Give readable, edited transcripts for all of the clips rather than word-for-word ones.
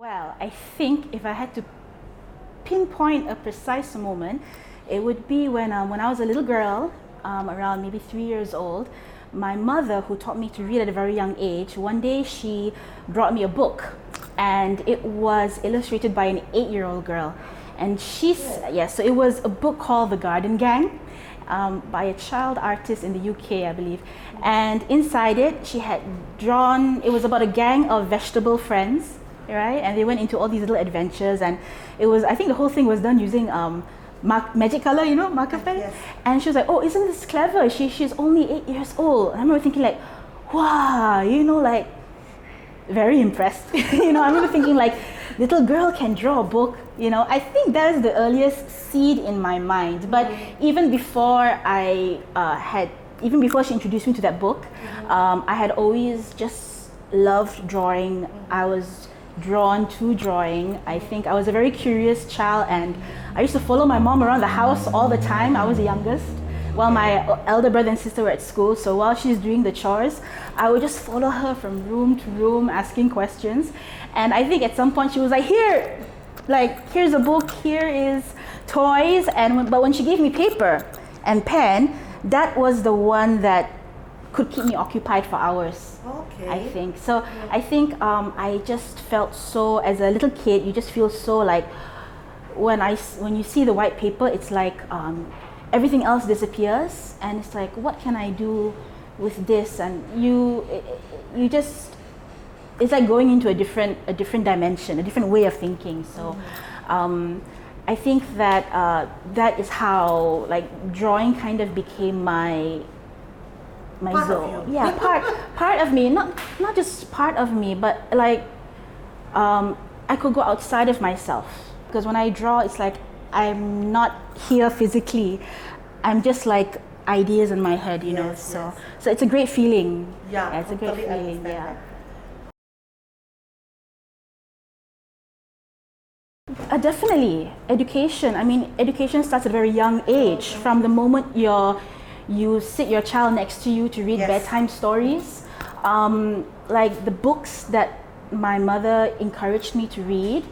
Well, I think if I had to pinpoint a precise moment, it would be when I was a little girl, around maybe 3 years old. My mother, who taught me to read at a very young age, one day she brought me a book, and it was illustrated by an 8-year-old girl. And so it was a book called The Garden Gang, by a child artist in the UK, I believe. And inside it, she had drawn, it was about a gang of vegetable friends, right? And they went into all these little adventures, and it was, I think the whole thing was done using magic color, marker pen. Yes. And she was like, "Oh, isn't this clever? She's only 8 years old." And I remember thinking like, wow, like very impressed. I remember thinking like, little girl can draw a book. I think that is the earliest seed in my mind. But even before even before she introduced me to that book, I had always just loved drawing. I was drawn to drawing. I think I was a very curious child, and I used to follow my mom around the house all the time. I was the youngest, while my elder brother and sister were at school. So while she's doing the chores, I would just follow her from room to room asking questions. And I think at some point she was like, here's a book, here is toys. But when she gave me paper and pen, that was the one that could keep me occupied for hours. Okay. I think. So I think I just felt so, as a little kid, you just feel so like, when you see the white paper, it's like everything else disappears, and it's like, what can I do with this? And you just, it's like going into a different dimension, a different way of thinking. So I think that that is how like drawing kind of became my part zone. of you. Yeah, part of me, not just part of me, but like I could go outside of myself, because when I draw, it's like I'm not here physically. I'm just like ideas in my head, Yes, So yes. so it's a great feeling. Yeah, It's a great totally feeling. understand Yeah. that. Definitely, education. I mean, education starts at a very young age. From the moment you sit your child next to you to read Yes. bedtime stories, like the books that my mother encouraged me to read.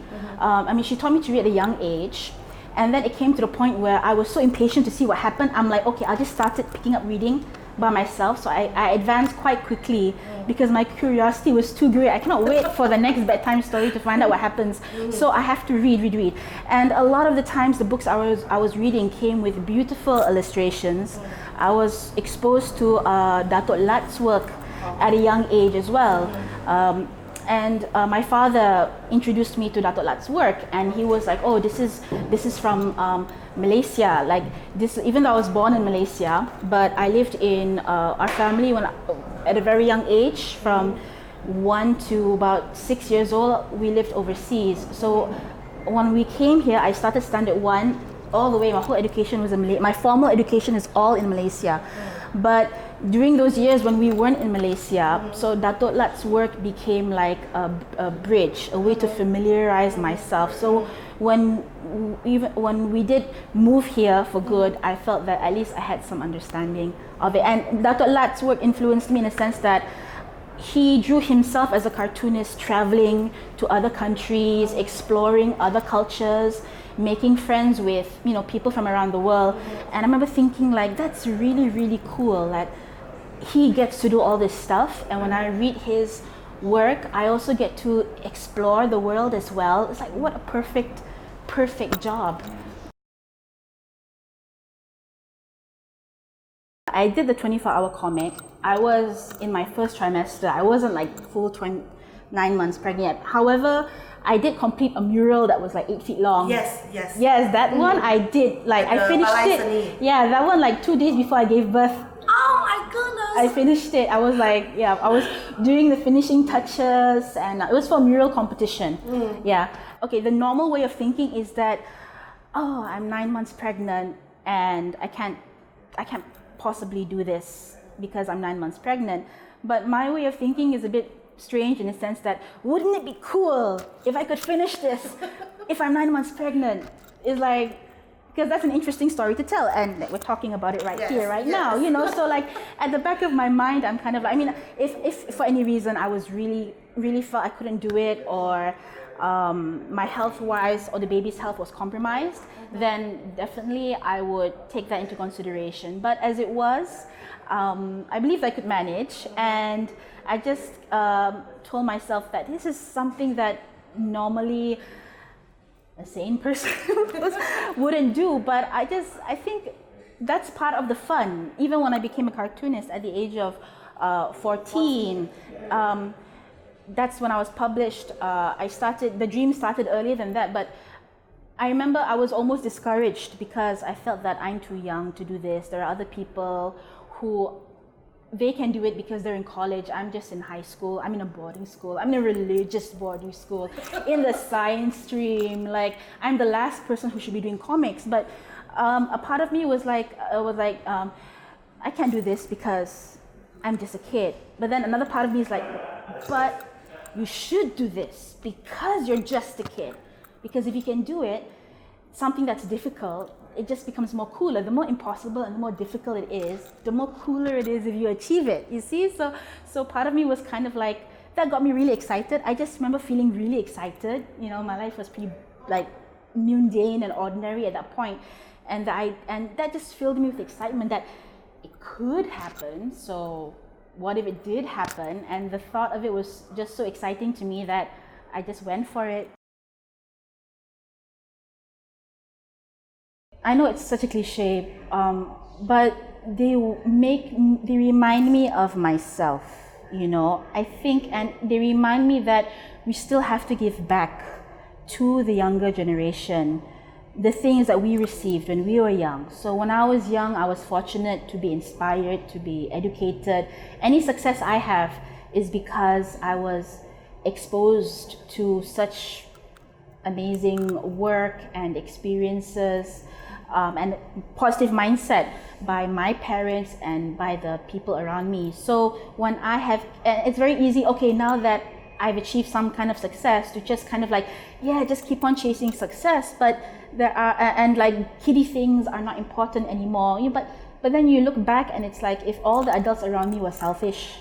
She taught me to read at a young age, and then it came to the point where I was so impatient to see what happened. I'm like, okay, I just started picking up reading by myself. So I advanced quite quickly because my curiosity was too great. I cannot wait for the next bedtime story to find out what happens. So I have to read. And a lot of the times the books I was reading came with beautiful illustrations. I was exposed to Datuk Lat's work at a young age as well. And my father introduced me to Datuk Lat's work, and he was like, "Oh, this is from Malaysia." Like this, even though I was born in Malaysia, but I lived in our family at a very young age, from 1 to about 6 years old. We lived overseas, so when we came here, I started standard 1 all the way. My whole education was in Malaysia. My formal education is all in Malaysia, but during those years when we weren't in Malaysia, so Datuk Lat's work became like a bridge, a way to familiarize myself. So when we did move here for good, I felt that at least I had some understanding of it. And Datuk Lat's work influenced me in a sense that he drew himself as a cartoonist, traveling to other countries, exploring other cultures, making friends with people from around the world. And I remember thinking like, that's really, really cool that he gets to do all this stuff, and when I read his work, I also get to explore the world as well. It's like, what a perfect job. I did the 24-hour comic. I was in my first trimester. I wasn't like full 9 months pregnant. However, I did complete a mural that was like 8 feet long. Yes. Yes, that one I did. Like I finished it. Yeah, that one like 2 days before I gave birth. Oh my goodness! I finished it. I was like, I was doing the finishing touches, and it was for a mural competition. Yeah. Okay, the normal way of thinking is that, oh, I'm 9 months pregnant and I can't possibly do this because I'm 9 months pregnant. But my way of thinking is a bit strange in the sense that, wouldn't it be cool if I could finish this if I'm 9 months pregnant? It's like, because that's an interesting story to tell, and we're talking about it here, right now, So like at the back of my mind, I'm kind of like, if for any reason I was really felt I couldn't do it, or my health-wise or the baby's health was compromised, then definitely I would take that into consideration. But as it was, I believed I could manage, and I just told myself that this is something that normally a sane person wouldn't do. But I think that's part of the fun. Even when I became a cartoonist at the age of 14, that's when I was published. The dream started earlier than that, but I remember I was almost discouraged because I felt that I'm too young to do this. There are other people who they can do it because they're in college. I'm just in high school. I'm in a boarding school. I'm in a religious boarding school in the science stream. Like, I'm the last person who should be doing comics. But a part of me was like, I can't do this because I'm just a kid. But then another part of me is like, but you should do this because you're just a kid. Because if you can do it, something that's difficult, it just becomes more cooler. The more impossible and the more difficult it is, the more cooler it is if you achieve it. You see? So part of me was kind of like, that got me really excited. I just remember feeling really excited. You know, my life was pretty like mundane and ordinary at that point. And that just filled me with excitement that it could happen. So what if it did happen? And the thought of it was just so exciting to me that I just went for it. I know it's such a cliche, but they remind me of myself, you know. I think, and they remind me that we still have to give back to the younger generation the things that we received when we were young. So when I was young, I was fortunate to be inspired, to be educated. Any success I have is because I was exposed to such amazing work and experiences and positive mindset by my parents and by the people around me. So when I have, and it's very easy, okay, now that I've achieved some kind of success, to just kind of like, yeah, just keep on chasing success. But there are, and like kiddie things are not important anymore. But then you look back and it's like, if all the adults around me were selfish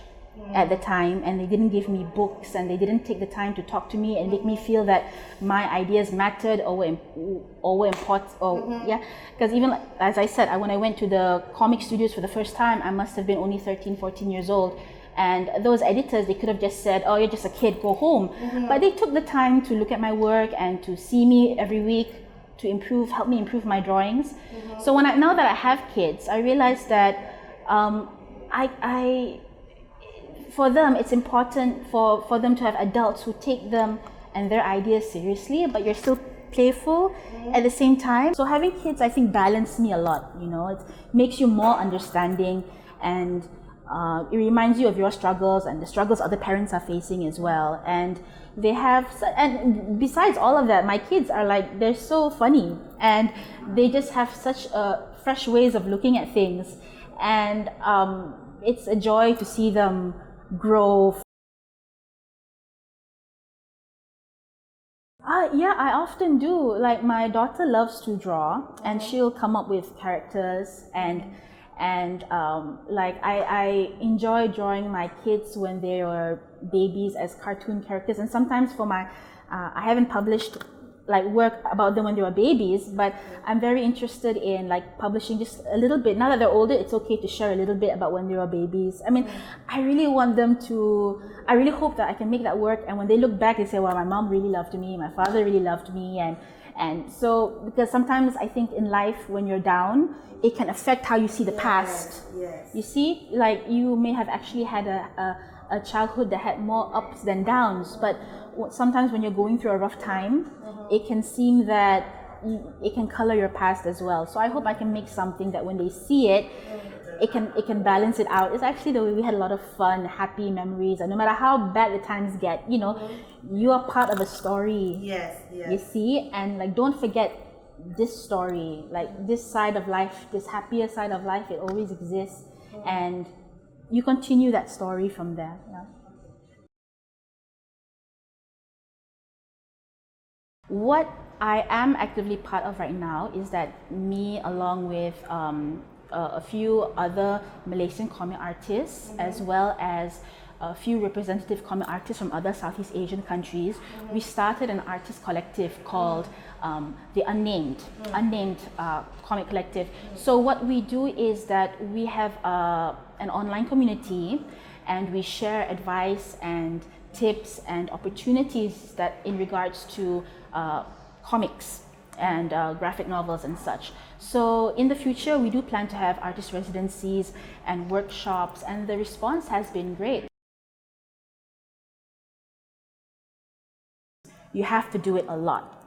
at the time, and they didn't give me books, and they didn't take the time to talk to me and make me feel that my ideas mattered or were important, yeah. Because even like, as I said, when I went to the comic studios for the first time, I must have been only 13, 14 years old. And those editors, they could have just said, oh, you're just a kid, go home. But they took the time to look at my work and to see me every week, to help me improve my drawings. So now that I have kids, I realize that for them, it's important for them to have adults who take them and their ideas seriously, but you're still playful at the same time. So having kids, I think, balanced me a lot. You know, it makes you more understanding, and it reminds you of your struggles and the struggles other parents are facing as well. And and besides all of that, my kids are like, they're so funny, and they just have such fresh ways of looking at things. And it's a joy to see them grow. Yeah, I often do. Like, my daughter loves to draw, and she'll come up with characters, and like I enjoy drawing my kids when they were babies as cartoon characters. And sometimes for my I haven't published like work about them when they were babies, but I'm very interested in like publishing just a little bit. Now that they're older, it's okay to share a little bit about when they were babies. I mean, I really hope that I can make that work, and when they look back, they say, well, my mom really loved me, my father really loved me. And so, because sometimes I think in life, when you're down, it can affect how you see the past. Yes. You see, like, you may have actually had a childhood that had more ups than downs, but sometimes when you're going through a rough time, it can seem that it can color your past as well. So I hope I can make something that when they see it, it can balance it out. It's actually the way we had a lot of fun, happy memories, and no matter how bad the times get, you know, you are part of a story. Yes. You see, and like, don't forget this story, like this side of life, this happier side of life, it always exists, and you continue that story from there. Yeah. What I am actively part of right now is that me, along with a few other Malaysian comic artists, as well as a few representative comic artists from other Southeast Asian countries, we started an artist collective called the Unnamed Comic Collective. So what we do is that we have an online community, and we share advice and tips and opportunities that in regards to comics and graphic novels and such. So in the future, we do plan to have artist residencies and workshops, and the response has been great. You have to do it a lot.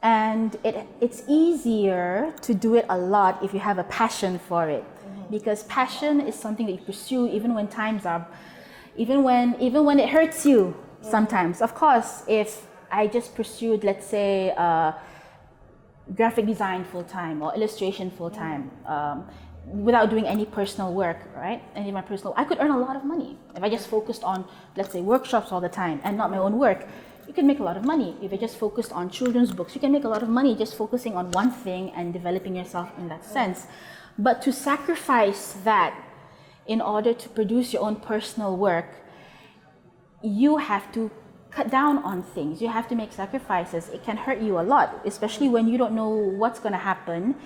And it's easier to do it a lot if you have a passion for it, because passion is something that you pursue even when times are, even when it hurts you sometimes. Of course, if I just pursued, let's say, graphic design full-time or illustration full-time, without doing any personal work, right? I could earn a lot of money. If I just focused on, let's say, workshops all the time and not my own work, you can make a lot of money. If you just focused on children's books, you can make a lot of money just focusing on one thing and developing yourself in that sense. But to sacrifice that in order to produce your own personal work, you have to cut down on things. You have to make sacrifices. It can hurt you a lot, especially when you don't know what's going to happen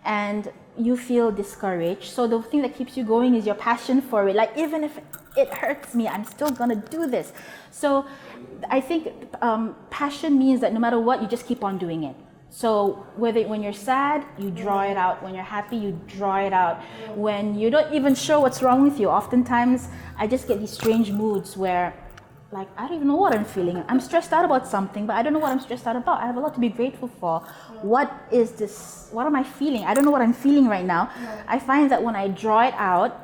and you feel discouraged. So the thing that keeps you going is your passion for it. Like, even if it hurts me, I'm still going to do this. So I think passion means that no matter what, you just keep on doing it. So when you're sad, you draw it out. When you're happy, you draw it out. When you're not even sure what's wrong with you, oftentimes I just get these strange moods where, like, I don't even know what I'm feeling. I'm stressed out about something, but I don't know what I'm stressed out about. I have a lot to be grateful for. What is this? What am I feeling? I don't know what I'm feeling right now. I find that when I draw it out,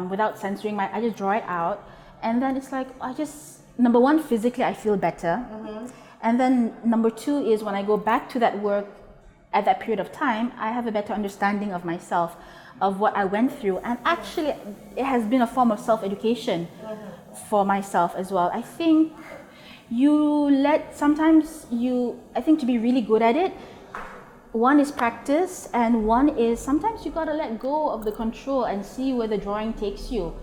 without censoring I just draw it out, and then it's like, number one, physically I feel better. And then number two is when I go back to that work at that period of time, I have a better understanding of myself, of what I went through. And actually, it has been a form of self-education for myself as well. I think I think to be really good at it, one is practice, and one is sometimes you gotta let go of the control and see where the drawing takes you.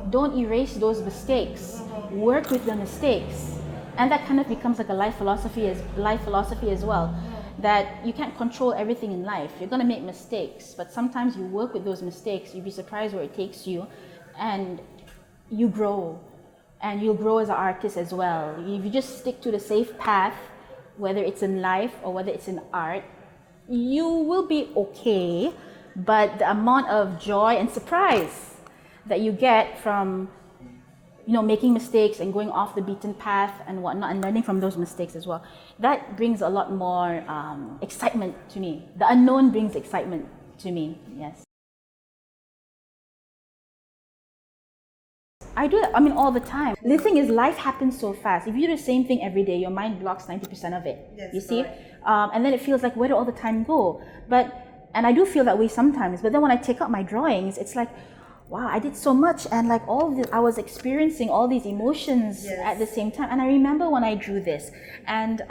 Don't erase those mistakes. Work with the mistakes. And that kind of becomes like a life philosophy as well. That you can't control everything in life. You're gonna make mistakes, but sometimes you work with those mistakes. You'd be surprised where it takes you, and you grow. And you'll grow as an artist as well. If you just stick to the safe path, whether it's in life or whether it's in art, you will be okay, but the amount of joy and surprise that you get from making mistakes and going off the beaten path and whatnot and learning from those mistakes as well, that brings a lot more excitement to me. The unknown brings excitement to me, yes. I do that, all the time. The thing is, life happens so fast. If you do the same thing every day, your mind blocks 90% of it. Yes, you see? correct. And then it feels like, where did all the time go? And I do feel that way sometimes, but then when I take out my drawings, it's like, wow, I did so much, and like I was experiencing all these emotions at the same time. And I remember when I drew this, and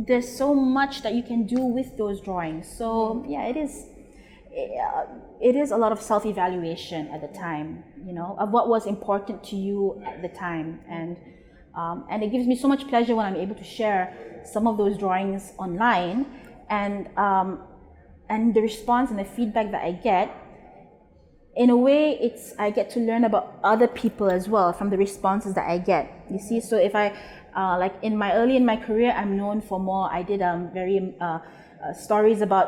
there's so much that you can do with those drawings. So yeah, it is a lot of self-evaluation at the time, of what was important to you at the time, and it gives me so much pleasure when I'm able to share some of those drawings online, and the response and the feedback that I get. In a way, I get to learn about other people as well from the responses that I get. You see, so if I early in my career, I'm known for more. I did very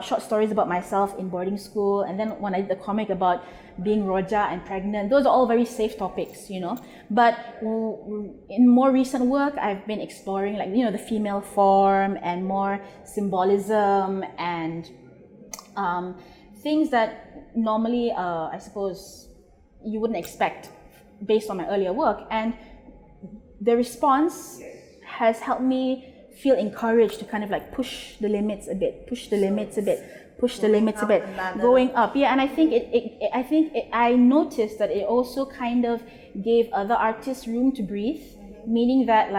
short stories about myself in boarding school, and then when I did the comic about being Roja and pregnant, those are all very safe topics, But in more recent work, I've been exploring the female form and more symbolism and things that normally, I suppose, you wouldn't expect based on my earlier work. And the response has helped me feel encouraged to kind of push the limits a bit, going up. Yeah, and I think I noticed that it also kind of gave other artists room to breathe, meaning that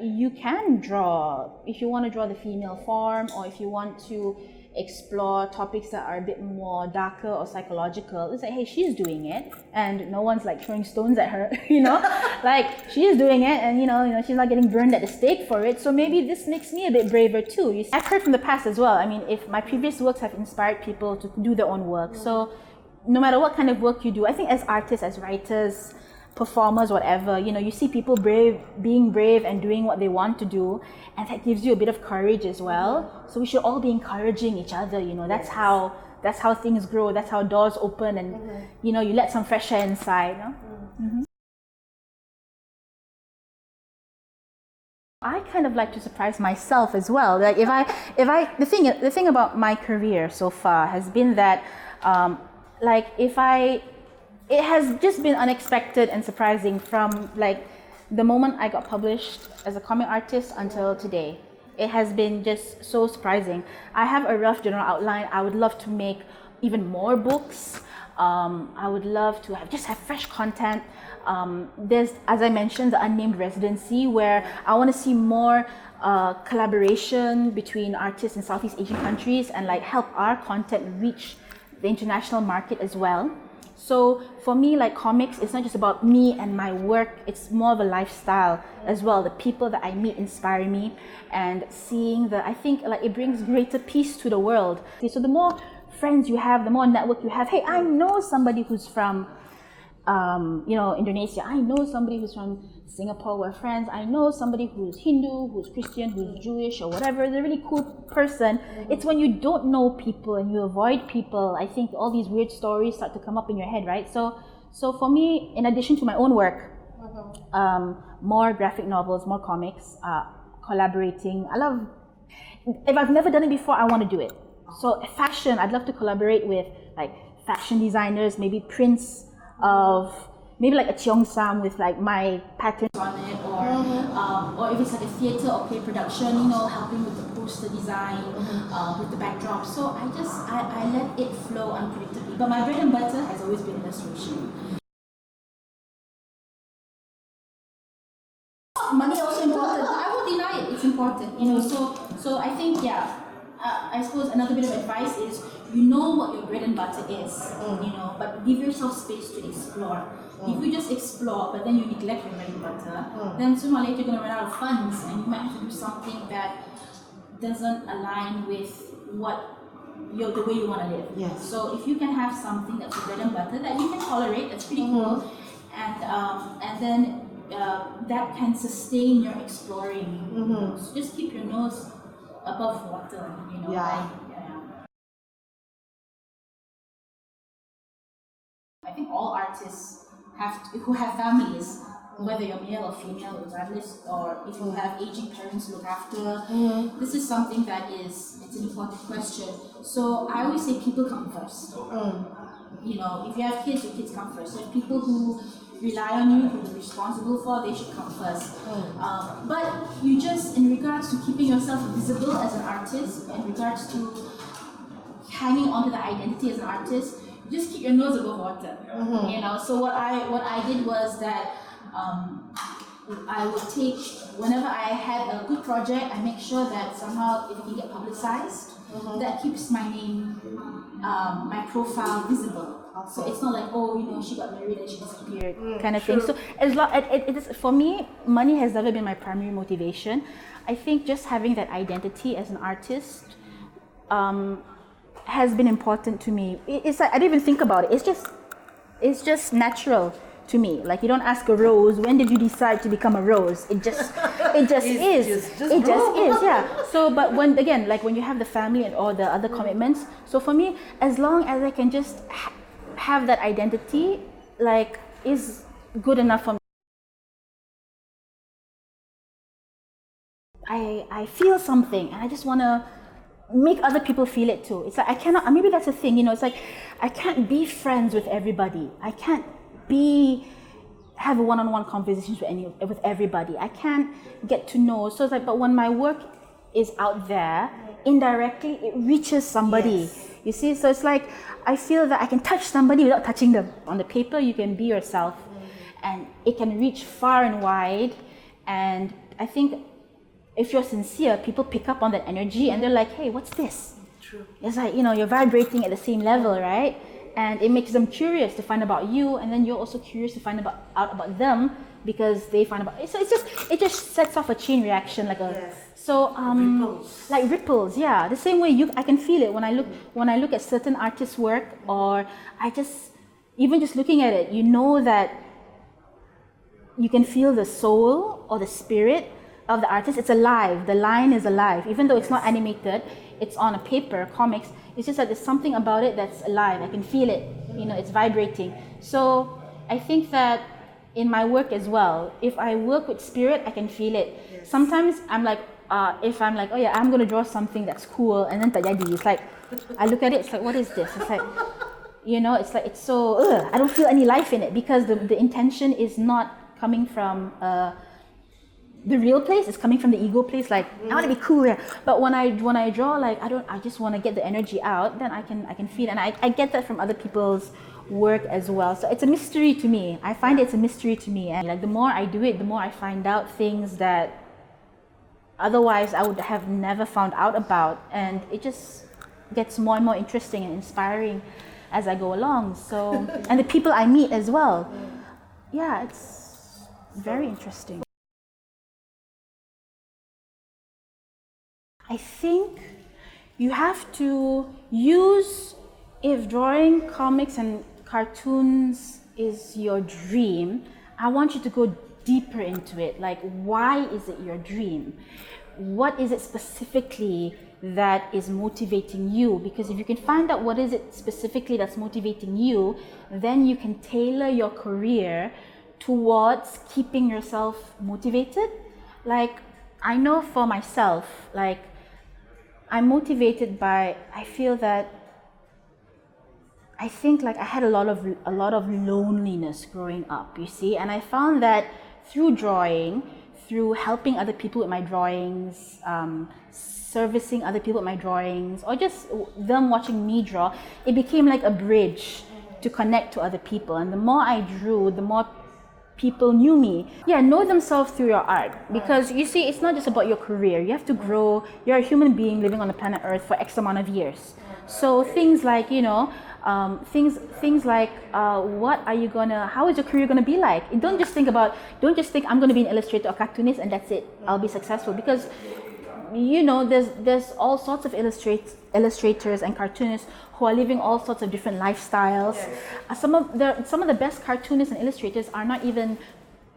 you can draw if you want to draw the female form, or if you want to explore topics that are a bit more darker or psychological, it's like, hey, she's doing it, and no one's like throwing stones at her, like she's doing it, and she's not getting burned at the stake for it. So maybe this makes me a bit braver too. I've heard from the past as well. I mean, if my previous works have inspired people to do their own work, so no matter what kind of work you do, I think as artists, as writers, performers, whatever, you see people being brave and doing what they want to do, and that gives you a bit of courage as well. So we should all be encouraging each other. That's how things grow. That's how doors open, and you let some fresh air inside. I kind of like to surprise myself as well. Like the thing about my career so far has been that it has just been unexpected and surprising from like the moment I got published as a comic artist until today. It has been just so surprising. I have a rough general outline. I would love to make even more books. I would love to have fresh content. There's, as I mentioned, the unnamed residency, where I want to see more collaboration between artists in Southeast Asian countries and like help our content reach the international market as well. So for me, like comics, it's not just about me and my work, it's more of a lifestyle as well. The people that I meet inspire me, and seeing I think like it brings greater peace to the world. So the more friends you have, the more network you have. Hey, I know somebody who's from Indonesia. I know somebody who's from Singapore. We're friends. I know somebody who's Hindu, who's Christian, who's Jewish, or whatever. They're a really cool person. It's when you don't know people and you avoid people, I think all these weird stories start to come up in your head, right? So for me, in addition to my own work, more graphic novels, more comics, collaborating. If I've never done it before, I want to do it. So fashion, I'd love to collaborate with like fashion designers, maybe prints of maybe like a cheongsam with like my patterns on it, or if it's like a theatre or play production, helping with the poster design, with the backdrop. So I let it flow unpredictably. But my bread and butter has always been illustration. Money also important. I won't deny it. It's important, So I think I suppose another bit of advice is what your bread and butter is, but give yourself space to explore. If you just explore, but then you neglect your bread and butter, then sooner or later you're going to run out of funds, and you might have to do something that doesn't align with the way you want to live. Yes. So if you can have something that's your bread and butter that you can tolerate, that's pretty cool, and then that can sustain your exploring. So just keep your nose above water, Yeah. I think all artists who have families, whether you're male or female, regardless, or if you have aging parents to look after, this is something that it's an important question. So I always say people come first. If you have kids, your kids come first. So if people who rely on you, who you're responsible for, they should come first. But you just, in regards to keeping yourself visible as an artist, in regards to hanging on to the identity as an artist, just keep your nose above water. So what I did was that I would take, whenever I had a good project, I make sure that somehow it can get publicized. That keeps my name, my profile visible. So it's not like, she got married and she disappeared, kind of thing. So it is, for me, money has never been my primary motivation. I think just having that identity as an artist has been important to me. It's like, I didn't even think about it. It's just natural to me. Like, you don't ask a rose, when did you decide to become a rose? It just is. It just is, yeah. So, but when you have the family and all the other commitments, so for me, as long as I can just have that identity, like, is good enough for me. I feel something, and I just want to make other people feel it too. It's like I cannot, maybe that's the thing, it's like I can't be friends with everybody. I can't have one-on-one conversations with everybody. I can't get to know. So it's like, but when my work is out there, indirectly it reaches somebody. Yes. You see, so it's like I feel that I can touch somebody without touching them. On the paper, you can be yourself, and it can reach far and wide. And I think if you're sincere, people pick up on that energy, and they're like, "Hey, what's this?" True. It's like, you're vibrating at the same level, right? And it makes them curious to find about you, and then you're also curious to find out about them because they find about. So it just sets off a chain reaction, like a. Yes. So Ripples. like ripples, yeah. The same way I can feel it when I look at certain artists' work, or even just looking at it, that you can feel the soul or the spirit of the artist. It's alive. The line is alive, even though it's not animated. It's on a paper, comics. It's just that there's something about it that's alive. I can feel it. It's vibrating. So I think that in my work as well, if I work with spirit, I can feel it. Yes. Sometimes I'm like, if I'm like, oh yeah, I'm gonna draw something that's cool, and then tak jadi. It's like, I look at it. It's like, what is this? It's like, it's like it's so. I don't feel any life in it because the intention is not coming from the real place. It's coming from the ego place. Like I want to be cool, yeah. But when I draw, like I just want to get the energy out. Then I can feel it, and I get that from other people's work as well. So it's a mystery to me. I find it's a mystery to me, and like the more I do it, the more I find out things that otherwise I would have never found out about, and it just gets more and more interesting and inspiring as I go along. So and the people I meet as well. Yeah, it's very interesting. I think you have to use, if drawing comics and cartoons is your dream, I want you to go deeper into it. Like, why is it your dream? What is it specifically that is motivating you? Because if you can find out what is it specifically that's motivating you, then you can tailor your career towards keeping yourself motivated. Like, I know for myself, like, I'm motivated by, I feel that, I think like I had a lot of loneliness growing up, you see, and I found that through drawing, through helping other people with my drawings, servicing other people with my drawings, or just them watching me draw, it became like a bridge to connect to other people. And the more I drew, the more people knew me. Yeah, know themselves through your art, because you see, it's not just about your career. You have to grow. You're a human being living on the planet Earth for X amount of years. So things like, things like how is your career gonna be like? Don't just think I'm gonna be an illustrator or cartoonist and that's it, I'll be successful. Because there's all sorts of illustrators and cartoonists who are living all sorts of different lifestyles. Yes. Some of the best cartoonists and illustrators are not even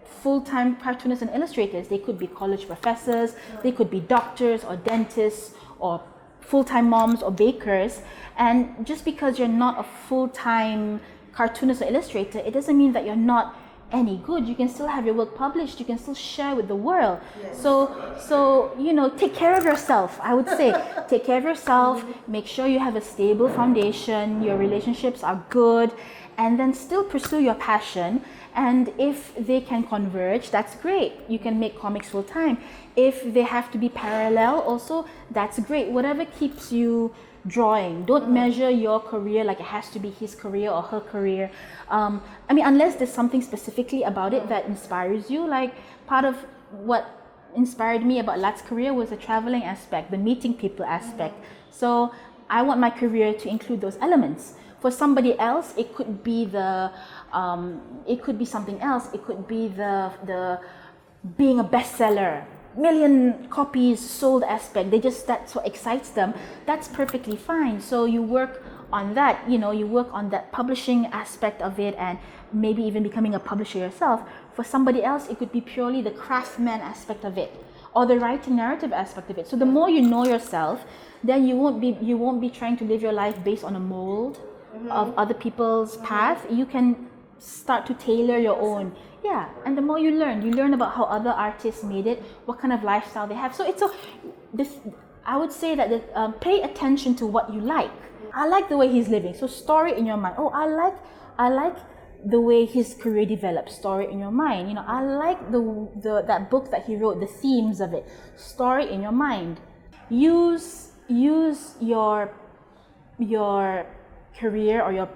full-time cartoonists and illustrators. They could be college professors, they could be doctors or dentists or full-time moms or bakers. And just because you're not a full-time cartoonist or illustrator, it doesn't mean that you're not any good. You can still have your work published. You can still share with the world. Yes. So take care of yourself. I would say take care of yourself. Make sure you have a stable foundation. Your relationships are good, and then still pursue your passion. And if they can converge, that's great. You can make comics full time. If they have to be parallel, also that's great. Whatever keeps you drawing. Don't measure your career like it has to be his career or her career. Unless there's something specifically about it that inspires you. Like, part of what inspired me about Lat's career was the traveling aspect, the meeting people aspect. So I want my career to include those elements. For somebody else, it could be it could be something else. It could be the being a bestseller, million copies sold aspect. That's what excites them. That's perfectly fine. So you work on that, you work on that publishing aspect of it, and maybe even becoming a publisher yourself. For somebody else, it could be purely the craftsman aspect of it, or the writing narrative aspect of it. So the more you know yourself, then you won't be trying to live your life based on a mold of other people's path. You can start to tailor your own. Yeah, and the more you learn about how other artists made it, what kind of lifestyle they have. So I would say that pay attention to what you like. I like the way he's living, so store it in your mind. Oh, I like the way his career developed. Store it in your mind. I like that book that he wrote, the themes of it. Store it in your mind. Use your career or your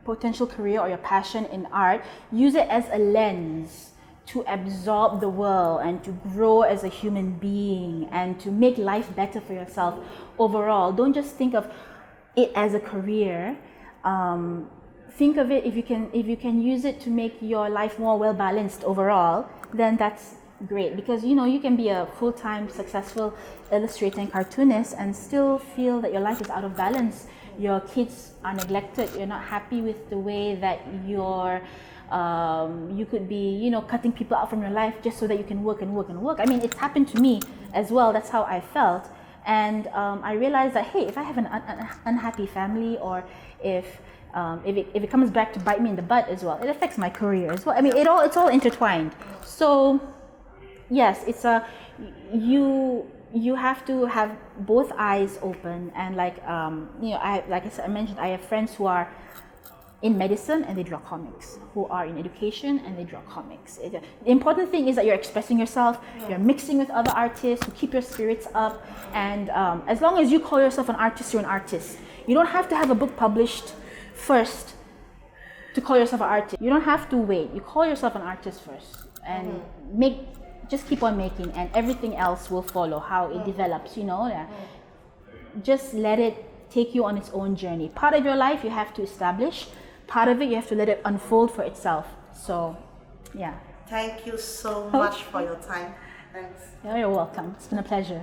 potential career or your passion in art. Use it as a lens to absorb the world and to grow as a human being and to make life better for yourself overall. Don't just think of it as a career. Think of it, if you can use it to make your life more well balanced overall, then that's great, because you can be a full-time successful illustrator and cartoonist and still feel that your life is out of balance. Your kids are neglected, you're not happy with the way that you could be cutting people out from your life just so that you can work and work and work. I mean, it's happened to me as well. That's how I felt. And I realized that, hey, if I have an unhappy family, or if it comes back to bite me in the butt as well, it affects my career as well. I mean, it's all intertwined. So yes, it's you have to have both eyes open, and like I mentioned, I have friends who are in medicine and they draw comics, who are in education and they draw comics. The important thing is that you're expressing yourself, you're mixing with other artists who keep your spirits up, and as long as you call yourself an artist, you're an artist. You don't have to have a book published first to call yourself an artist. You don't have to wait. You call yourself an artist first and just keep on making, and everything else will follow, how it develops, Just let it take you on its own journey. Part of your life you have to establish, part of it you have to let it unfold for itself. So, yeah. Thank you so much for your time. Thanks. You're welcome. It's been a pleasure.